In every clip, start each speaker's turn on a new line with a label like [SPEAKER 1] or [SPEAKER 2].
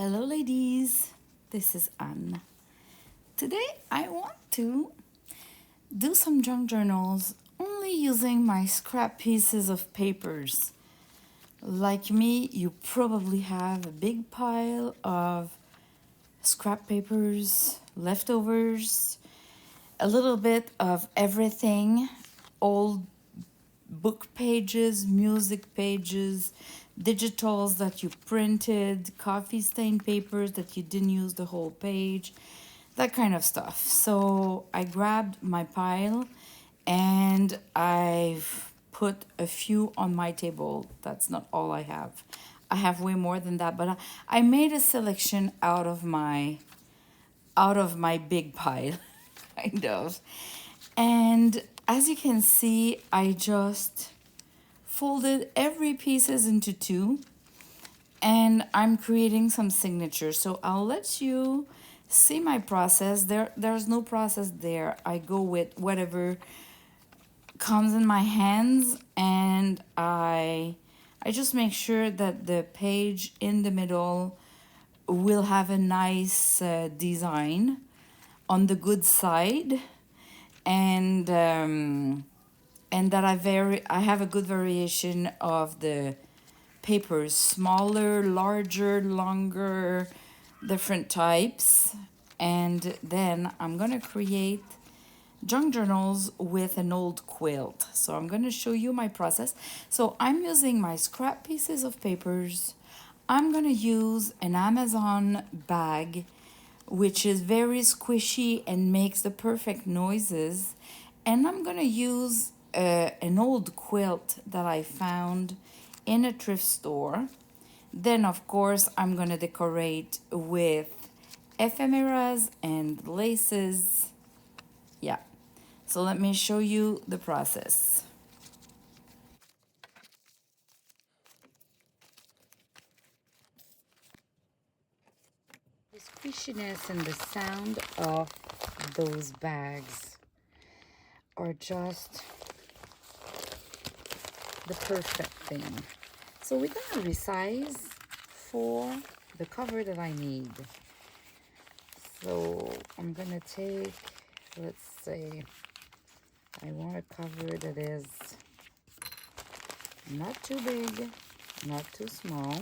[SPEAKER 1] Hello, ladies. This is Anne. Today, I want to do some junk journals only using my scrap pieces of papers. Like me, you probably have a big pile of scrap papers, leftovers, a little bit of everything, old book pages, music pages, digitals that you printed, coffee stain papers that you didn't use the whole page, that kind of stuff. So I grabbed my pile and I've put a few on my table. That's not all I have. I have way more than that, but I made a selection out of my big pile, kind of. And as you can see, I just folded every pieces into two and I'm creating some signatures. So I'll let you see my process. There's no process there. I go with whatever comes in my hands and I just make sure that the page in the middle will have a nice design on the good side, and that I have a good variation of the papers, smaller, larger, longer, different types. And then I'm gonna create junk journals with an old quilt. So I'm gonna show you my process. So I'm using my scrap pieces of papers. I'm gonna use an Amazon bag, which is very squishy and makes the perfect noises. And I'm gonna use an old quilt that I found in a thrift store. Then, of course, I'm gonna decorate with ephemeras and laces. Yeah. So let me show you the process. The squishiness and the sound of those bags are just the perfect thing. So we're gonna resize for the cover that I need. So I'm gonna take, let's say, I want a cover that is not too big, not too small.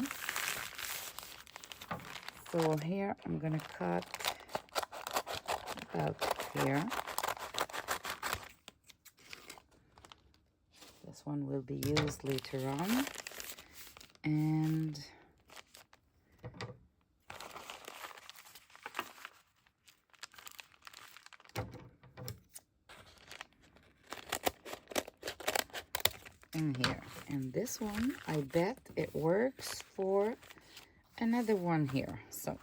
[SPEAKER 1] So here I'm gonna cut about here. This one will be used later on. And in here. And this one, I bet it works for another one here. So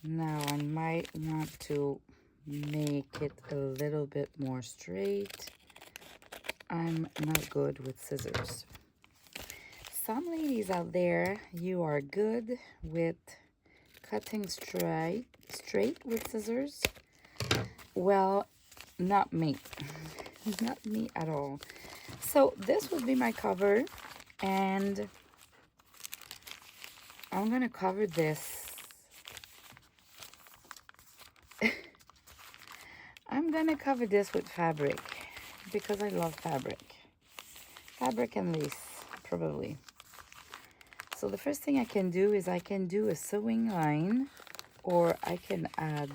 [SPEAKER 1] now I might want to make it a little bit more straight. I'm not good with scissors. Some ladies out there, you are good with cutting straight with scissors. Well, not me. Not me at all. So this would be my cover, and I'm gonna cover this. I'm gonna cover this with fabric because I love fabric. Fabric and lace, probably. So the first thing I can do is I can do a sewing line, or I can add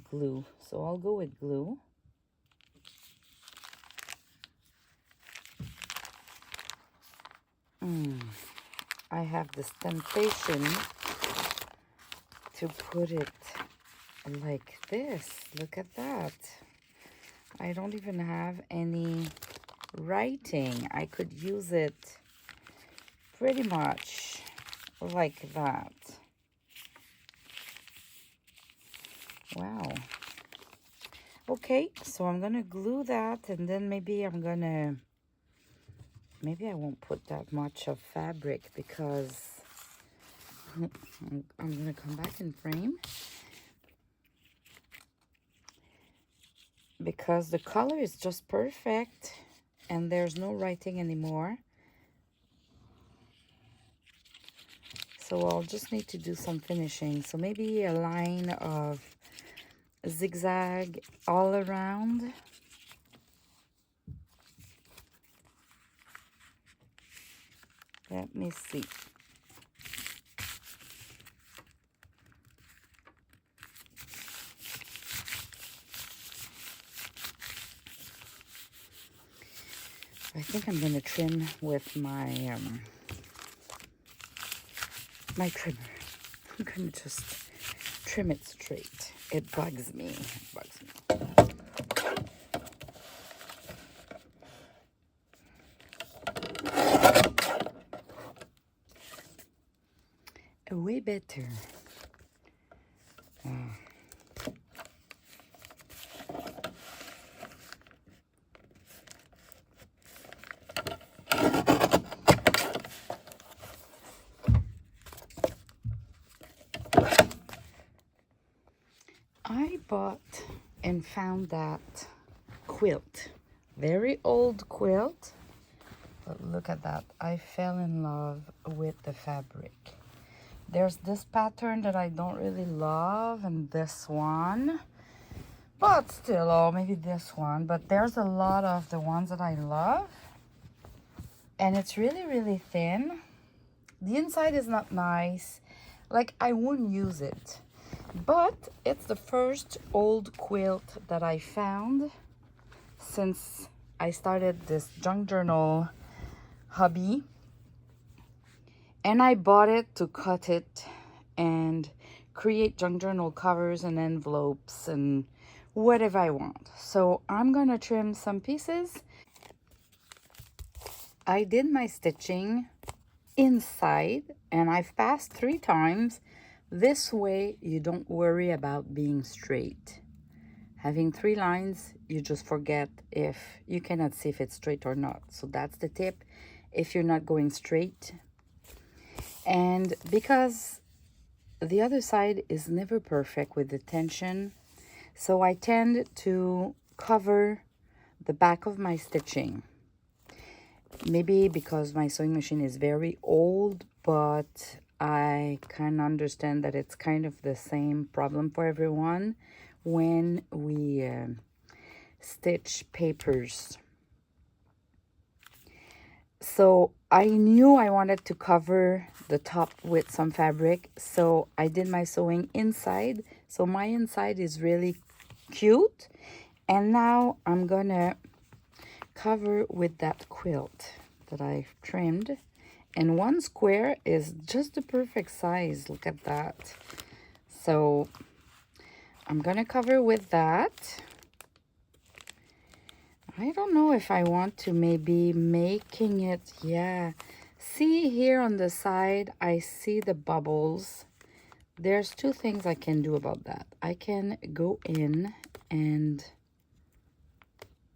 [SPEAKER 1] glue. So I'll go with glue. I have this temptation to put it like this. Look at that. I don't even have any writing. I could use it pretty much like that. Wow. Okay, so I'm gonna glue that, and then maybe I won't put that much of fabric because I'm gonna come back in frame, because the color is just perfect and there's no writing anymore. So I'll just need to do some finishing. So maybe a line of zigzag all around. Let me see. I think I'm going to trim with my my trimmer. I'm going to just trim it straight. It bugs me. It bugs me. Way better. I bought and found that quilt. Very old quilt. But look at that. I fell in love with the fabric. There's this pattern that I don't really love, and this one. But still, oh, maybe this one. But there's a lot of the ones that I love. And it's really, really thin. The inside is not nice. Like, I wouldn't use it. But it's the first old quilt that I found since I started this junk journal hobby. And I bought it to cut it and create junk journal covers and envelopes and whatever I want. So I'm gonna trim some pieces. I did my stitching inside and I've passed 3 times. This way you don't worry about being straight. Having 3 lines, you just forget if you cannot see if it's straight or not. So that's the tip if you're not going straight. And because the other side is never perfect with the tension, so I tend to cover the back of my stitching. Maybe because my sewing machine is very old, but I can understand that it's kind of the same problem for everyone when we stitch papers. So I knew I wanted to cover the top with some fabric, so I did my sewing inside. So my inside is really cute. And now I'm gonna cover with that quilt that I trimmed. And 1 square is just the perfect size. Look at that. So I'm gonna cover with that. I don't know if I want to maybe making it, yeah. See here on the side, I see the bubbles. There's 2 things I can do about that. I can go in and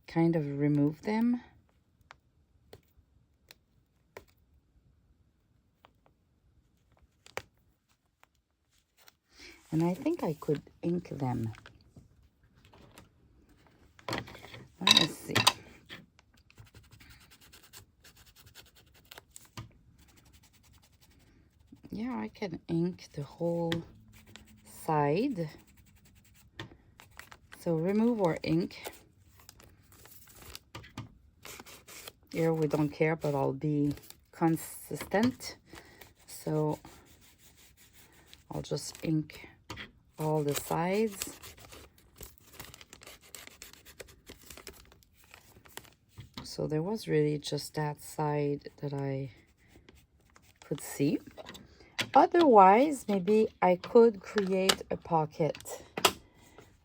[SPEAKER 1] kind of remove them. And I think I could ink them. Let me see. Yeah, I can ink the whole side. So remove or ink. Here we don't care, but I'll be consistent. So I'll just ink all the sides. So there was really just that side that I could see. Otherwise, maybe I could create a pocket.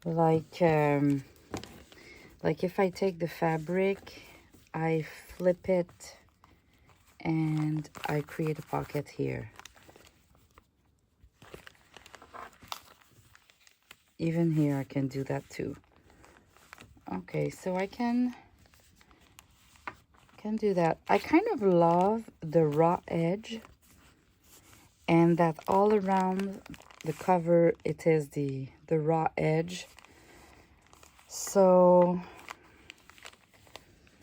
[SPEAKER 1] Like if I take the fabric, I flip it and I create a pocket here. Even here I can do that too. Okay, so I can do that. I kind of love the raw edge, and that all around the cover it is the raw edge. So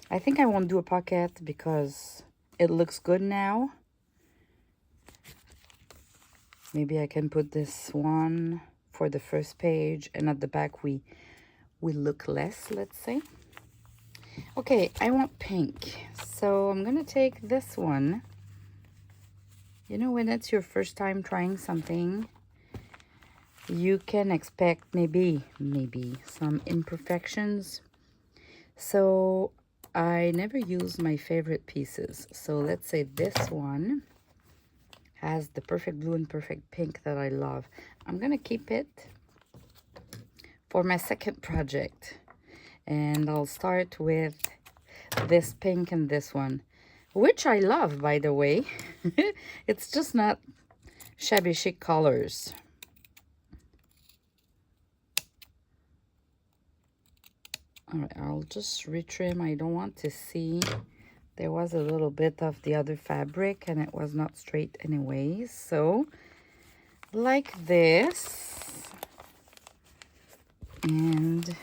[SPEAKER 1] I think I won't do a pocket because it looks good now. Maybe I can put this one for the first page, and at the back we look less, let's say. Okay, I want pink, so I'm gonna take this one. You know, when it's your first time trying something, you can expect maybe some imperfections. So I never use my favorite pieces. So let's say this one has the perfect blue and perfect pink that I love. I'm gonna keep it for my second project. And I'll start with this pink and this one, which I love, by the way. It's just not shabby chic colors. All right, I'll just retrim. I don't want to see. There was a little bit of the other fabric and it was not straight anyways. So like this. And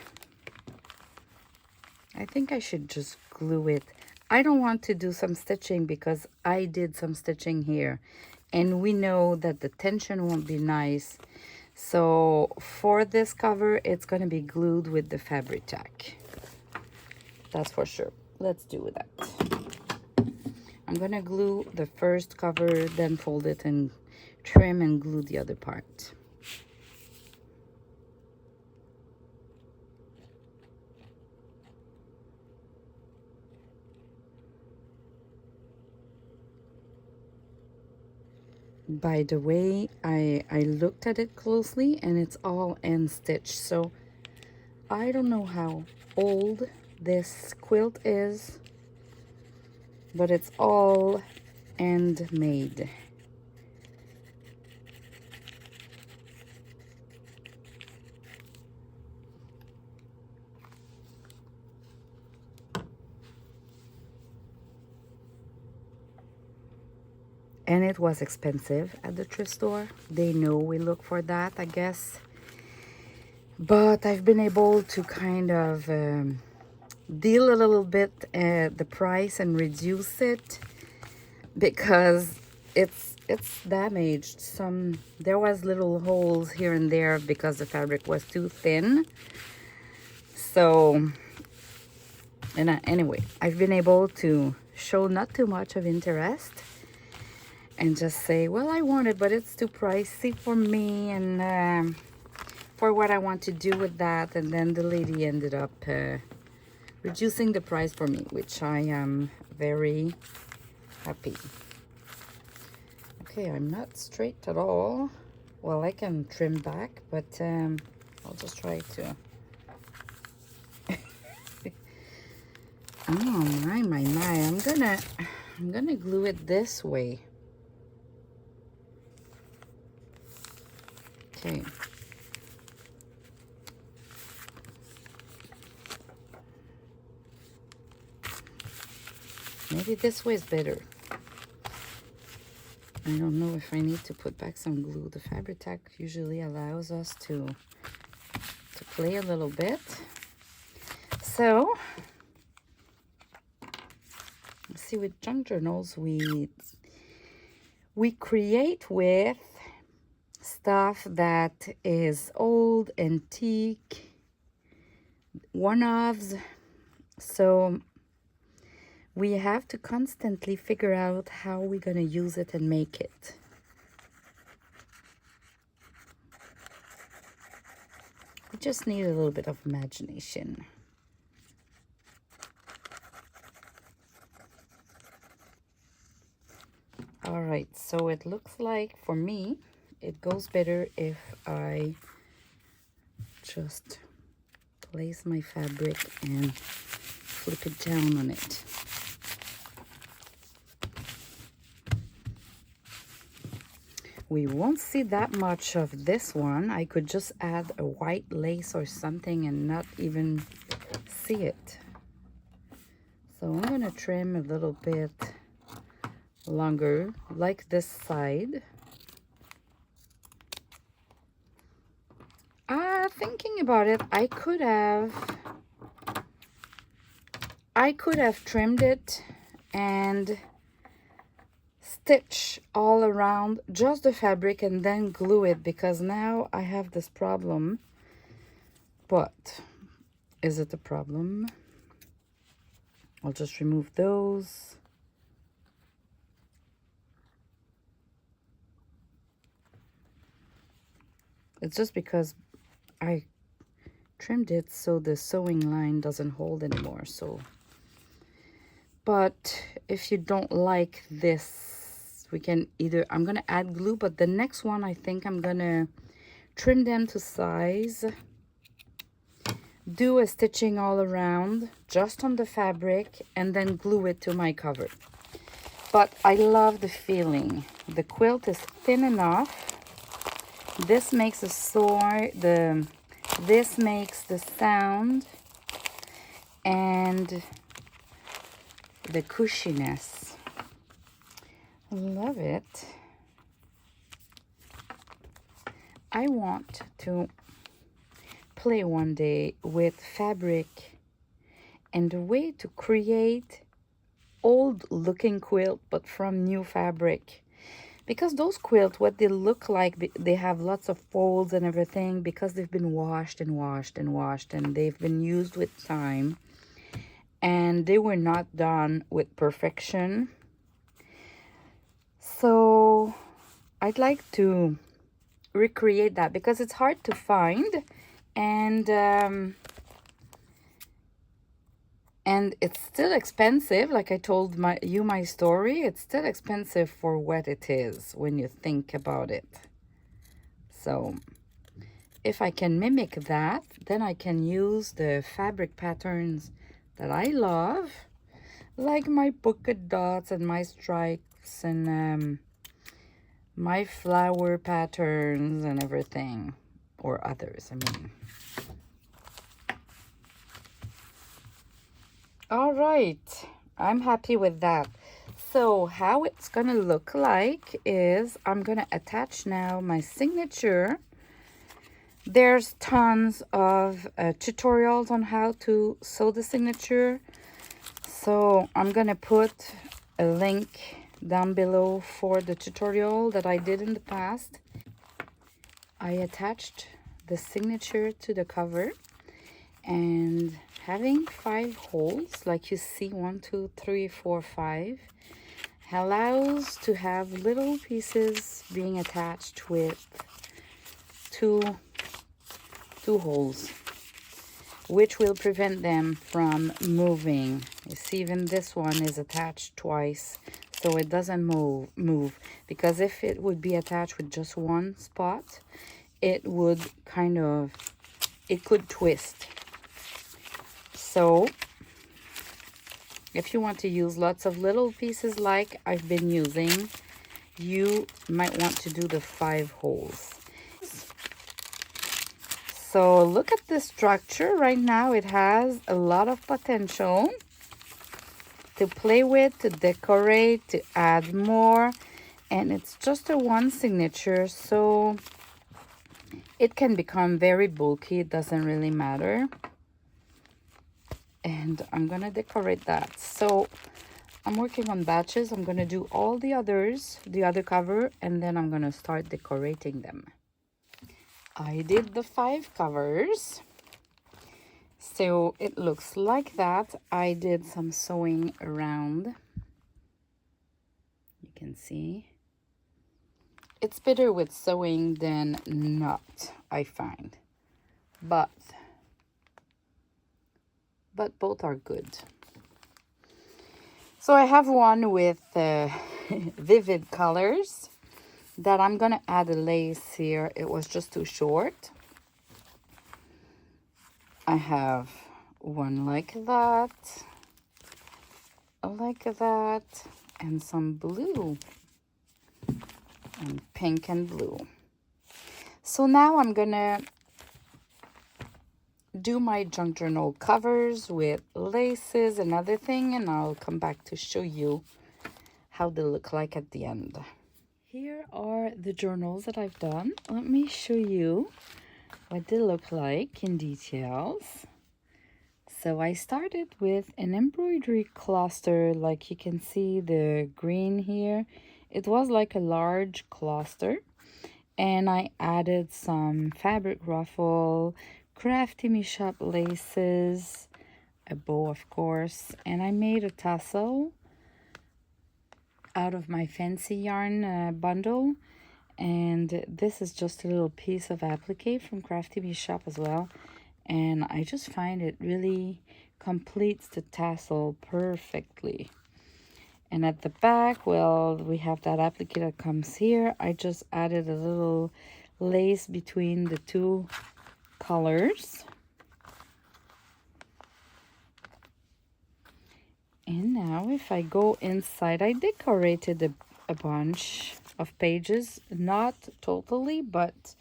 [SPEAKER 1] I think I should just glue it. I don't want to do some stitching because I did some stitching here. And we know that the tension won't be nice. So for this cover, it's going to be glued with the fabric tack. That's for sure. Let's do that. I'm going to glue the first cover, then fold it and trim and glue the other part. By the way, I looked at it closely and it's all end stitch. So I don't know how old this quilt is, but it's all end made. And it was expensive at the thrift store. They know we look for that, I guess. But I've been able to kind of deal a little bit the price and reduce it because it's damaged. There was little holes here and there because the fabric was too thin. So, anyway, I've been able to show not too much of interest and just say, well, I want it, but it's too pricey for me and for what I want to do with that. And then the lady ended up reducing the price for me, which I am very happy. Okay, I'm not straight at all. Well, I can trim back, but I'll just try to. Oh my! I'm gonna glue it this way. Okay. Maybe this way is better. I don't know if I need to put back some glue. The fabric tack usually allows us to play a little bit. So, let's see, with junk journals, we create with stuff that is old, antique, one-offs. So we have to constantly figure out how we're going to use it and make it. We just need a little bit of imagination. All right, so it looks like for me, it goes better if I just place my fabric and flip it down on it. We won't see that much of this one. I could just add a white lace or something and not even see it. So I'm going to trim a little bit longer, like this side. Thinking about it, I could have trimmed it and stitch all around just the fabric and then glue it, because now I have this problem. But is it a problem? I'll just remove those. It's just because I trimmed it so the sewing line doesn't hold anymore. So, but if you don't like this, we can either, I'm gonna add glue, but the next one I think I'm gonna trim them to size, do a stitching all around just on the fabric, and then glue it to my cover. But I love the feeling. The quilt is thin enough. This makes a this makes the sound and the cushiness. Love it. I want to play one day with fabric and a way to create old looking quilt but from new fabric, because those quilts, what they look like, they have lots of folds and everything because they've been washed and washed and washed, and they've been used with time, and they were not done with perfection. So I'd like to recreate that because it's hard to find, and it's still expensive. Like I told my story, it's still expensive for what it is when you think about it. So if I can mimic that, then I can use the fabric patterns that I love, like my polka dots and my stripes and my flower patterns and everything, or others, I mean. All right, I'm happy with that. So how it's gonna look like is I'm gonna attach now my signature. There's tons of tutorials on how to sew the signature. So I'm gonna put a link down below for the tutorial that I did in the past. I attached the signature to the cover, and having 5 holes, like you see, 1, 2, 3, 4, 5, allows to have little pieces being attached with two holes, which will prevent them from moving. You see, even this one is attached twice, so it doesn't move, because if it would be attached with just one spot, it would it could twist. So if you want to use lots of little pieces like I've been using, you might want to do the 5 holes. So look at this structure right now. It has a lot of potential to play with, to decorate, to add more. And it's just a one signature, so it can become very bulky. It doesn't really matter. And I'm gonna decorate that. So I'm working on batches. I'm gonna do all the others, the other cover, and then I'm gonna start decorating them. I did the 5 covers, so it looks like that. I did some sewing around. You can see it's better with sewing than not, I find, but both are good. So I have one with vivid colors that I'm gonna add a lace here. It was just too short. I have one like that, and some blue, and pink and blue. So now I'm gonna do my junk journal covers with laces and other thing, and I'll come back to show you how they look like at the end. Here are the journals that I've done. Let me show you what they look like in details. So I started with an embroidery cluster, like you can see the green here. It was like a large cluster, and I added some fabric ruffle, crafty me shop laces, a bow of course, and I made a tassel out of my fancy yarn bundle. And this is just a little piece of applique from Crafty Bee Shop as well. And I just find it really completes the tassel perfectly. And at the back, well, we have that applique that comes here. I just added a little lace between the two colors. And now if I go inside, I decorated a bunch of pages, not totally, but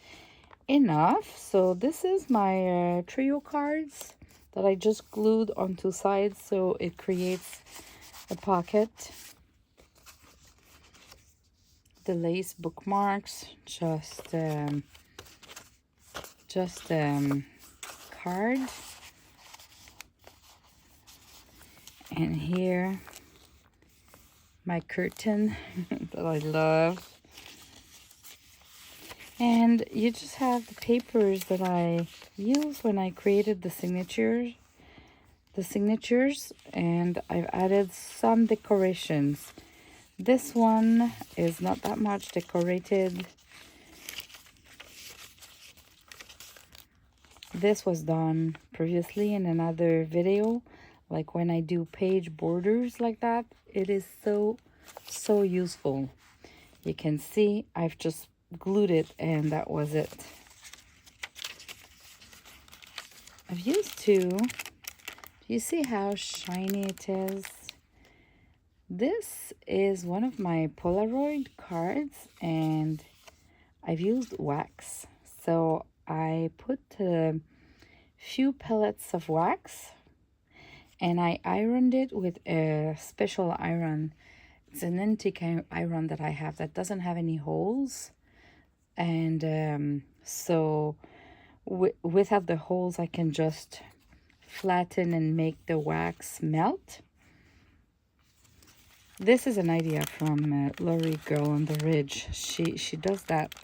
[SPEAKER 1] enough. So this is my trio cards that I just glued on two sides so it creates a pocket. The lace bookmarks, just card. And here my curtain that I love. And you just have the papers that I used when I created the signatures, and I've added some decorations. This one is not that much decorated. This was done previously in another video, like when I do page borders like that. It is so useful. You can see I've just glued it and that was it. I've used two. Do you see how shiny it is? This is one of my Polaroid cards and I've used wax. So I put a few pellets of wax and I ironed it with a special iron. It's an antique iron that I have that doesn't have any holes. And so without the holes, I can just flatten and make the wax melt. This is an idea from Lori Girl on the Ridge. She does that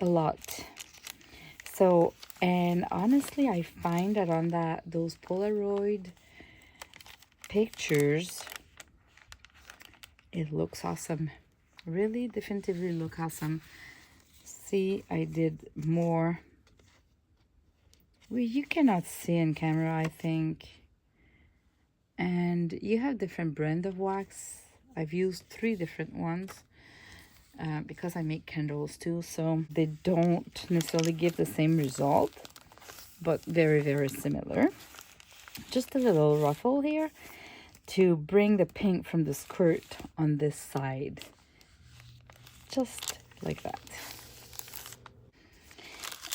[SPEAKER 1] a lot. So, and honestly, I find that on those Polaroid pictures, it looks awesome. Really, definitively look awesome. See, I did more. Well, you cannot see in camera, I think. And you have different brand of wax. I've used 3 different ones because I make candles too, so they don't necessarily give the same result, but very similar. Just a little ruffle here to bring the pink from the skirt on this side, just like that.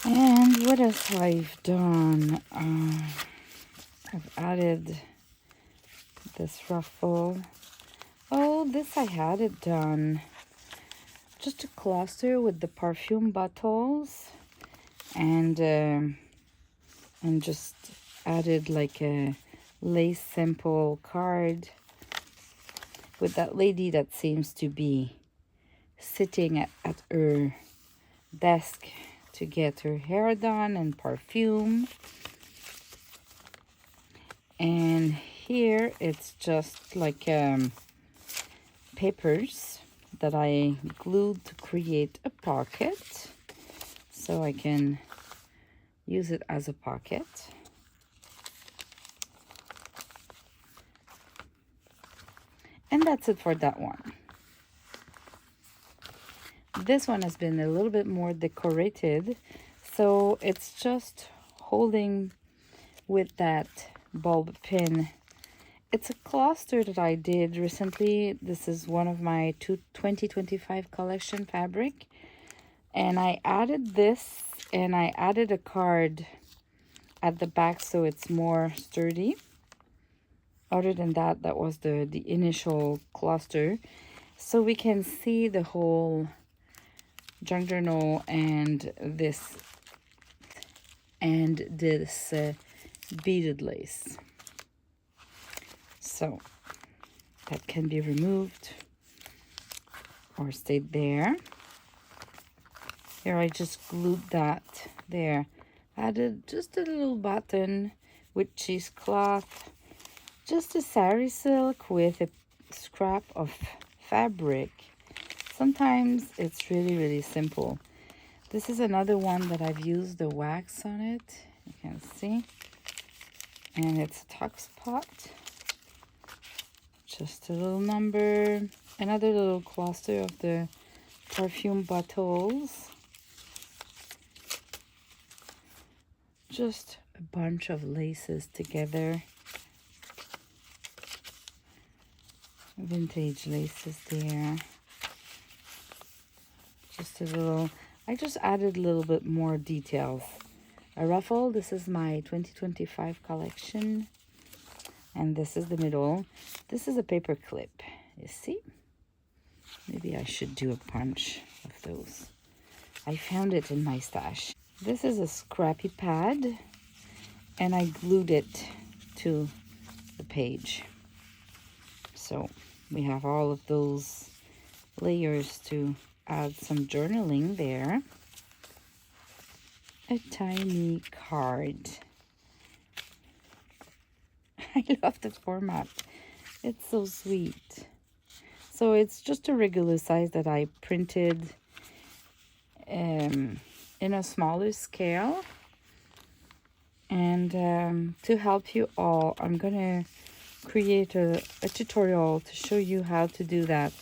[SPEAKER 1] And what else have I done? I've added this ruffle. Oh, this I had it done. Just a cluster with the perfume bottles, and just added like a lace simple card with that lady that seems to be sitting at her desk to get her hair done and perfume. And here it's just like papers that I glued to create a pocket, so I can use it as a pocket. And that's it for that one. This one has been a little bit more decorated, so it's just holding with that bulb pin. It's a cluster that I did recently. This is one of my 2025 collection fabric. And I added this, and I added a card at the back so it's more sturdy. Other than that, that was the initial cluster. So we can see the whole junk journal and this beaded lace. So that can be removed. or stayed there. Here I just glued that there. Added just a little button with cheesecloth, just a sari silk with a scrap of fabric. Sometimes it's really simple. This is another one that I've used the wax on it, you can see. And it's a tuck spot. Just a little number. Another little cluster of the perfume bottles. Just a bunch of laces together. Vintage laces there. Just a little, I just added a little bit more details. A ruffle, this is my 2025 collection. And this is the middle. This is a paper clip, you see? Maybe I should do a bunch of those. I found it in my stash. This is a scrappy pad, and I glued it to the page. So we have all of those layers to add some journaling there. A tiny card. I love the format. It's so sweet. So it's just a regular size that I printed in a smaller scale. And to help you all, I'm gonna create a tutorial to show you how to do that.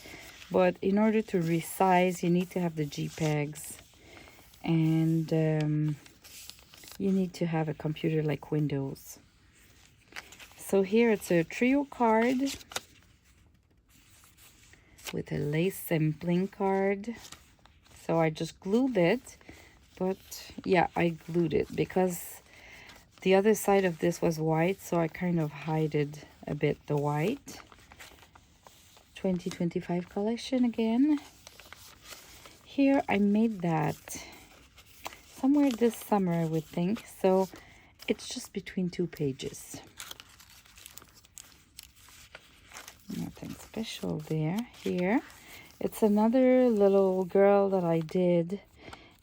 [SPEAKER 1] But in order to resize, you need to have the JPEGs, and you need to have a computer like Windows. So here it's a trio card with a lace sampling card. So I just glued it, but yeah, I glued it because the other side of this was white, so I kind of hided a bit the white. 2025 collection again. Here I made that somewhere this summer, I would think. So it's just between two pages. Nothing special there. Here it's another little girl that I did,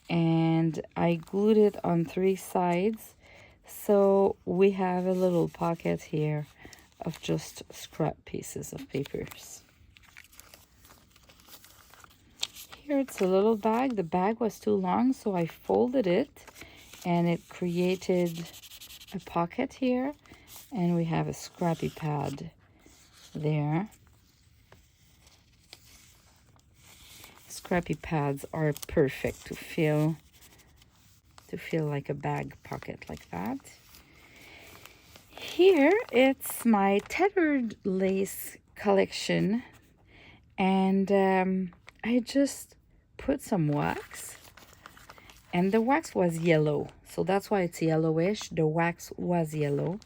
[SPEAKER 1] and I glued it on three sides, so we have a little pocket here of just scrap pieces of papers. Here it's a little bag. The bag was too long, so I folded it and it created a pocket here, and we have a scrappy pad there. Scrappy pads are perfect to feel like a bag pocket like that. Here it's my tethered lace collection, and I just put some wax, and the wax was yellow, so that's why it's yellowish. The wax was yellow,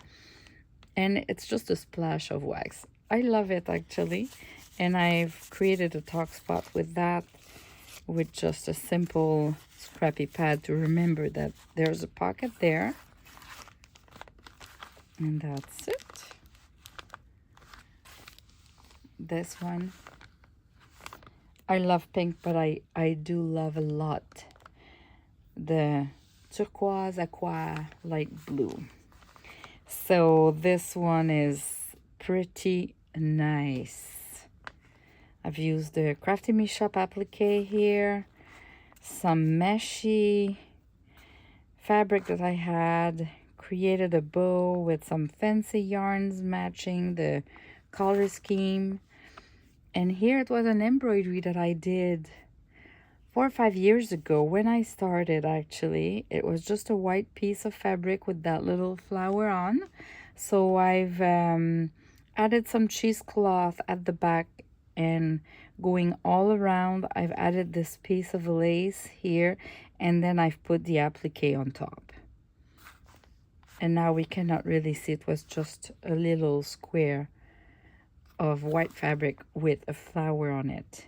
[SPEAKER 1] and it's just a splash of wax. I love it actually, and I've created a talk spot with that, with just a simple scrappy pad to remember that there's a pocket there. And that's it. This one, I love pink, but I do love a lot the turquoise aqua light blue. So this one is pretty nice. I've used the Crafty Me Shop applique here, some meshy fabric that I had, created a bow with some fancy yarns matching the color scheme. And here it was an embroidery that I did 4 or 5 years ago when I started. Actually, it was just a white piece of fabric with that little flower on. So I've added some cheesecloth at the back, and going all around I've added this piece of lace here, and then I've put the applique on top. And now we cannot really see, it was just a little square of white fabric with a flower on it.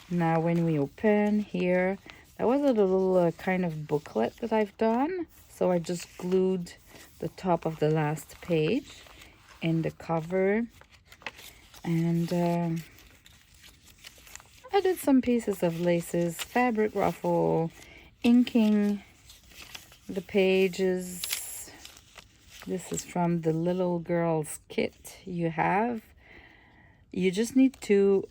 [SPEAKER 1] Now when we open here, that was a little kind of booklet that I've done. So I just glued the top of the last page and the cover. And added some pieces of laces, fabric ruffle, inking the pages. This is from the little girl's kit you have. You just need to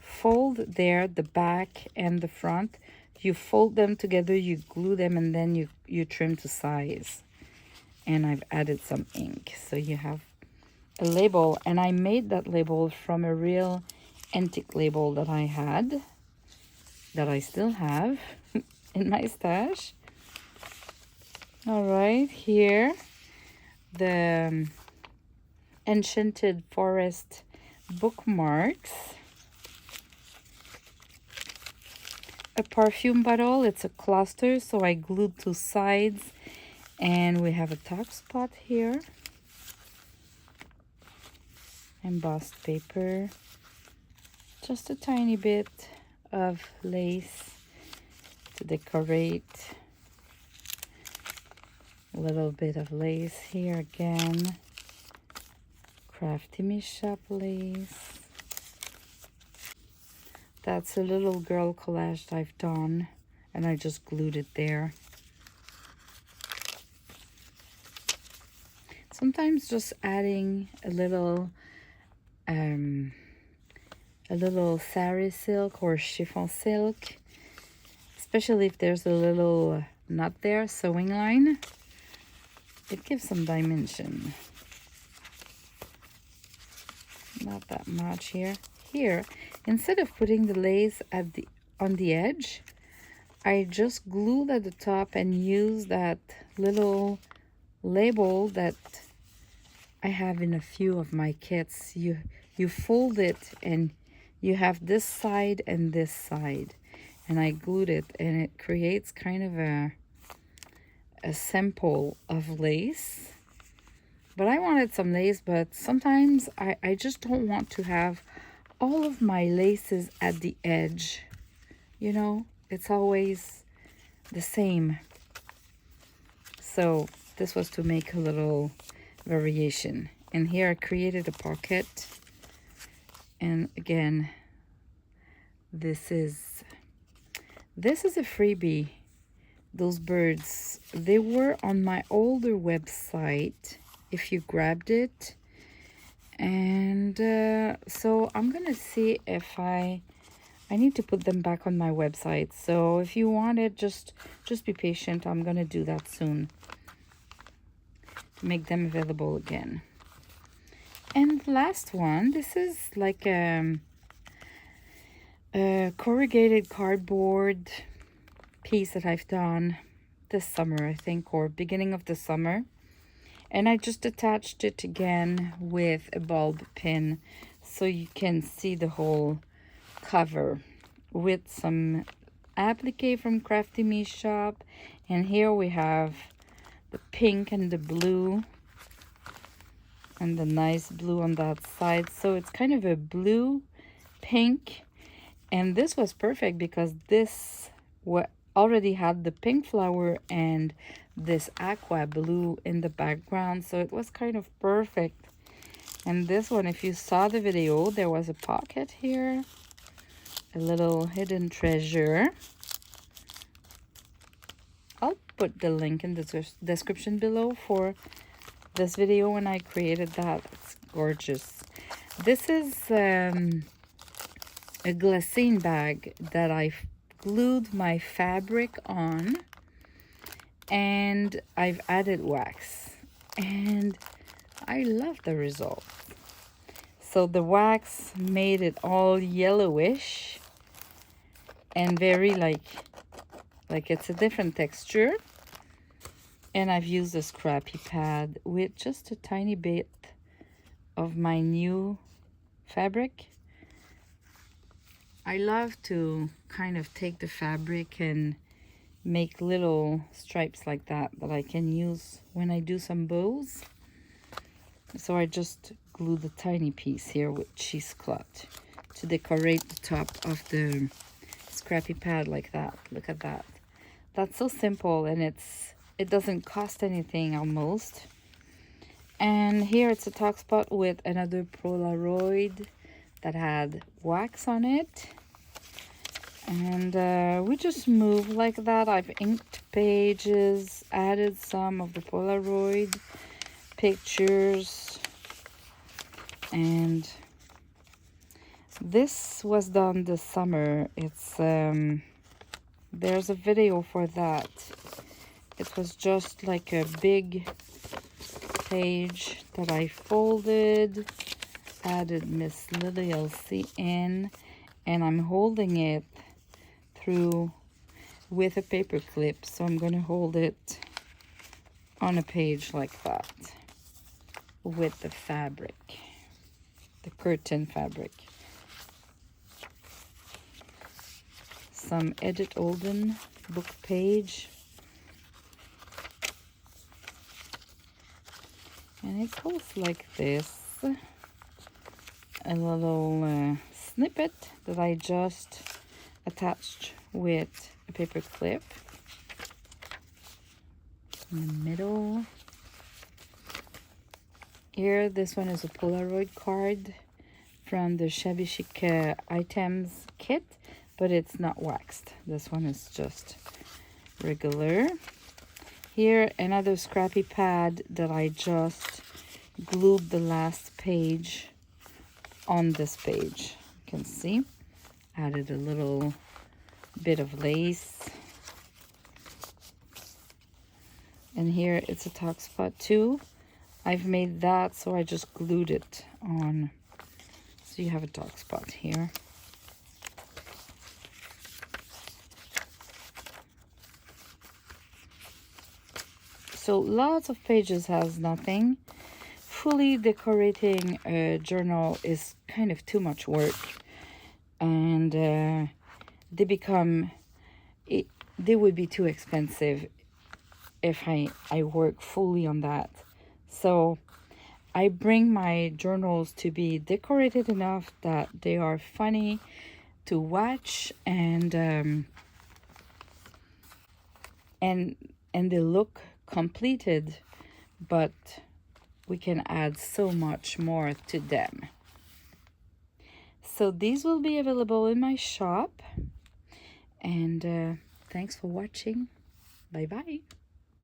[SPEAKER 1] fold there the back and the front. You fold them together, you glue them, and then you trim to size. And I've added some ink, so you have a label. And I made that label from a real antique label that I had, that I still have in my stash. All right, here the Enchanted Forest bookmarks, a perfume bottle. It's a cluster, so I glued two sides, and we have a top spot here, embossed paper, just a tiny bit of lace to decorate, a little bit of lace here again, Crafty Me Shop lace. That's a little girl collage that I've done, and I just glued it there. Sometimes just adding a little sari silk or chiffon silk, especially if there's a little knot there, sewing line, it gives some dimension. Not that much here. Here, instead of putting the lace on the edge, I just glued at the top and use that little label that I have in a few of my kits. You fold it and you have this side and this side, and I glued it, and it creates kind of a sample of lace. But I wanted some lace, but sometimes I just don't want to have all of my laces at the edge. You know, it's always the same. So this was to make a little variation. And here I created a pocket. And again, this is a freebie. Those birds, they were on my older website if you grabbed it. And so I'm gonna see if I need to put them back on my website. So if you want it, just be patient. I'm gonna do that soon to make them available again. And the last one, this is like a corrugated cardboard piece that I've done this summer, I think, or beginning of the summer. And I just attached it again with a bulb pin so you can see the whole cover with some applique from Crafty Me Shop. And here we have the pink and the blue, and the nice blue on that side. So it's kind of a blue pink, and this was perfect because this already had the pink flower and this aqua blue in the background, so it was kind of perfect. And this one, if you saw the video, there was a pocket here, a little hidden treasure. I'll put the link in the description below for this video when I created that. It's gorgeous. This is a glassine bag that I've glued my fabric on, and I've added wax, and I love the result. So the wax made it all yellowish and very like it's a different texture. And I've used a scrappy pad with just a tiny bit of my new fabric. I love to kind of take the fabric and make little stripes like that I can use when I do some bows. So I just glue the tiny piece here with cheesecloth to decorate the top of the scrappy pad like that. Look at that. That's so simple, and it doesn't cost anything almost. And here it's a talk spot with another Polaroid that had wax on it. And we just move like that. I've inked pages, added some of the Polaroid pictures, and this was done this summer. It's there's a video for that. It was just like a big page that I folded, added Miss Lily LC in, and I'm holding it through with a paper clip. So I'm going to hold it on a page like that with the fabric, the curtain fabric. Some Edith Olden book page. And it goes like this. A little snippet that I just attached with a paper clip in the middle. Here, this one is a Polaroid card from the Shabby Chic items kit, but it's not waxed. This one is just regular. Here, another scrappy pad that I just glued the last page on this page. You can see, added a little bit of lace. And here it's a tuck spot too. I've made that, so I just glued it on. So you have a tuck spot here. So lots of pages has nothing. Fully decorating a journal is kind of too much work, and they would be too expensive if I work fully on that. So I bring my journals to be decorated enough that they are funny to watch, and they look completed, but we can add so much more to them. So these will be available in my shop, and thanks for watching. Bye bye.